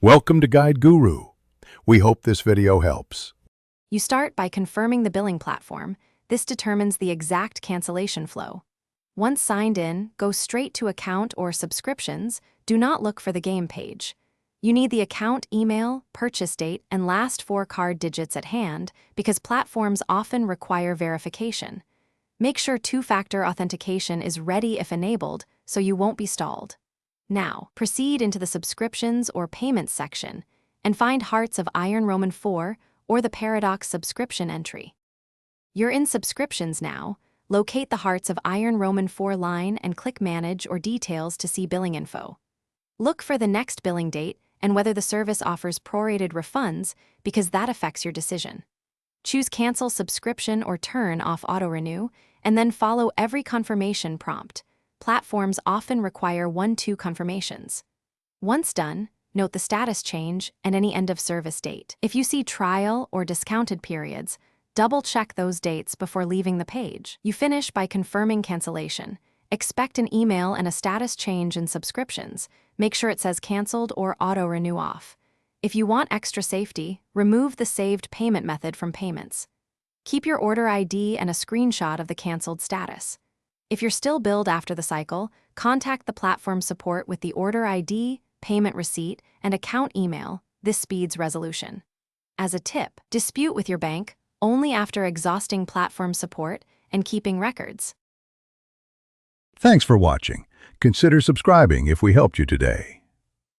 Welcome to Guide Guru. We hope this video helps. You start by confirming the billing platform. This determines the exact cancellation flow. Once signed in, go straight to Account or Subscriptions. Do not look for the game page. You need the account email, purchase date, and last 4 card digits at hand because platforms often require verification. Make sure two-factor authentication is ready if enabled, so you won't be stalled. Now, proceed into the Subscriptions or Payments section and find Hearts of Iron Roman 4 or the Paradox subscription entry. You're in Subscriptions now. Locate the Hearts of Iron Roman 4 line and click Manage or Details to see billing info. Look for the next billing date and whether the service offers prorated refunds because that affects your decision. Choose Cancel Subscription or turn off Auto-Renew, and then follow every confirmation prompt. Platforms often require 1-2 confirmations. Once done, note the status change and any end-of-service date. If you see trial or discounted periods, double-check those dates before leaving the page. You finish by confirming cancellation. Expect an email and a status change in Subscriptions. Make sure it says Canceled or Auto-Renew off. If you want extra safety, remove the saved payment method from Payments. Keep your order ID and a screenshot of the canceled status. If you're still billed after the cycle, contact the platform support with the order ID, payment receipt, and account email. This speeds resolution. As a tip, dispute with your bank only after exhausting platform support and keeping records. Thanks for watching. Consider subscribing if we helped you today.